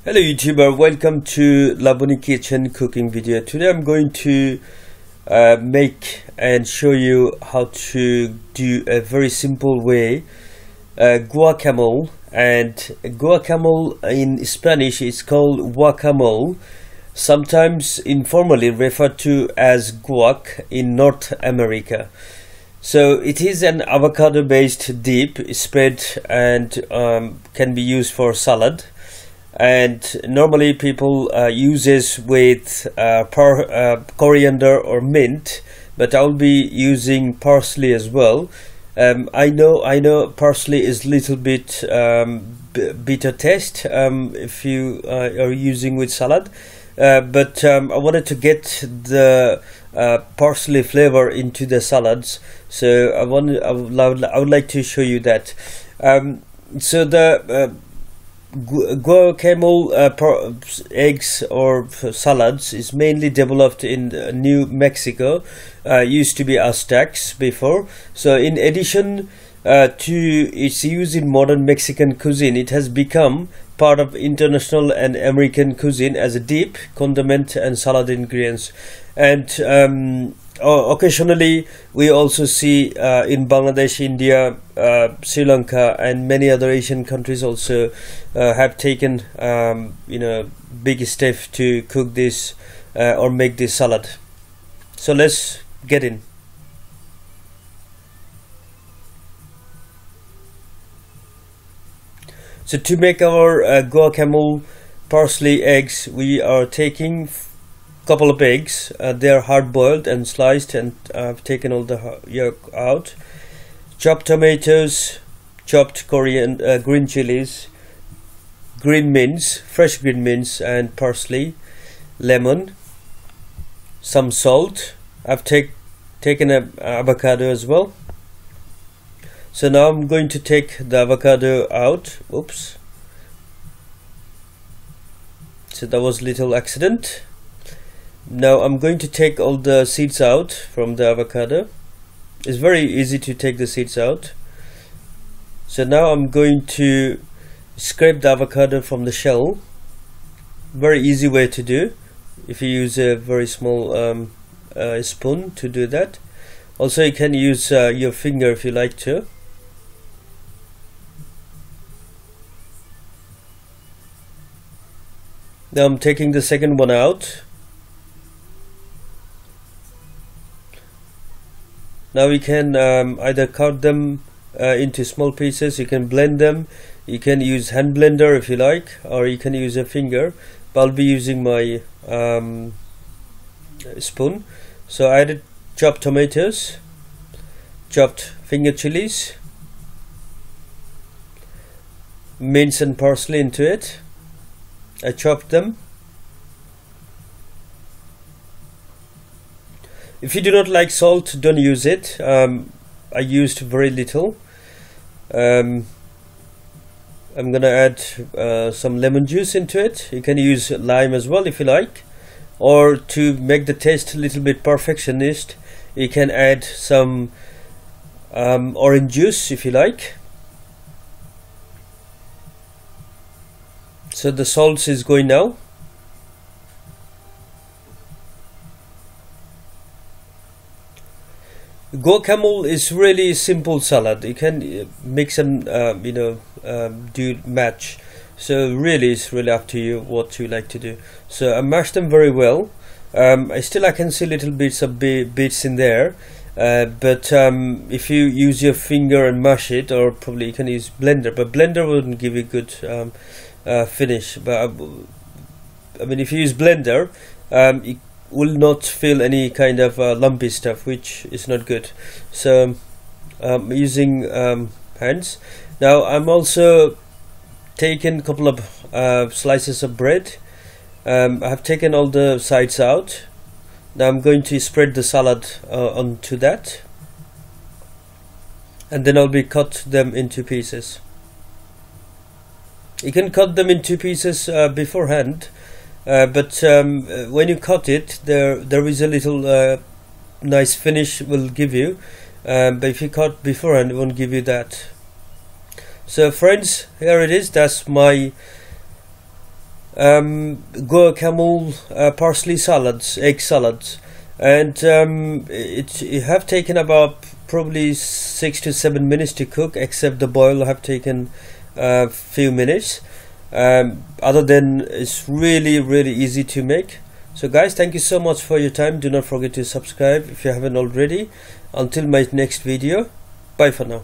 Hello YouTuber, welcome to Labuni Kitchen cooking video. Today I'm going to make and show you how to do a very simple way guacamole. And guacamole in Spanish is called guacamole, sometimes informally referred to as guac in North America. So it is an avocado based dip spread and can be used for salad. And normally people use this with coriander or mint, but I'll be using parsley as well. I know parsley is little bit bitter taste if you are using with salad, but I wanted to get the parsley flavor into the salads, so I would like to show you that. So the guacamole eggs or salads is mainly developed in New Mexico. Used to be Aztecs before. So in addition to its use in modern Mexican cuisine, it has become part of international and American cuisine as a dip, condiment and salad ingredients. And occasionally we also see in Bangladesh, India, Sri Lanka and many other Asian countries also have taken big steps to cook this or make this salad. So let's get in. So to make our guacamole parsley eggs, we are taking couple of eggs. They are hard boiled and sliced, and I've taken all the yolk out. Chopped tomatoes, chopped coriander, green chilies, green mints, fresh green mints and parsley, lemon, some salt. I've taken an avocado as well. So now I'm going to take the avocado out. Oops, so that was a little accident. Now I'm going to take all the seeds out from the avocado. It's very easy to take the seeds out. So now I'm going to scrape the avocado from the shell. Very easy way to do if you use a very small spoon to do that. Also you can use your finger if you like to. Now I'm taking the second one out. Now we can either cut them into small pieces, you can blend them, you can use hand blender if you like, or you can use a finger, but I'll be using my spoon. So I added chopped tomatoes, chopped finger chilies, mince and parsley into it. I chopped them. If you do not like salt, don't use it. I used very little. I'm gonna add some lemon juice into it. You can use lime as well if you like, or to make the taste a little bit perfectionist, you can add some orange juice if you like. So the salt is going now. Guacamole is really simple salad. You can mix and do match. So really it's really up to you what you like to do. So I mashed them very well. I can see little bits of bits in there, but if you use your finger and mash it, or probably you can use blender, but blender wouldn't give you good finish. But I mean, if you use blender, you will not feel any kind of lumpy stuff, which is not good. So using hands. Now I'm also taken a couple of slices of bread. I have taken all the sides out. Now I'm going to spread the salad onto that, and then I'll be cut them into pieces. You can cut them into pieces beforehand, but when you cut it, there is a little nice finish will give you, but if you cut beforehand, it won't give you that. So friends, here it is. That's my guacamole, parsley salads, egg salads, and it have taken about probably 6 to 7 minutes to cook, except the boil have taken a few minutes. Other than, it's really easy to make. So guys, thank you so much for your time. Do not forget to subscribe if you haven't already. Until my next video, bye for now.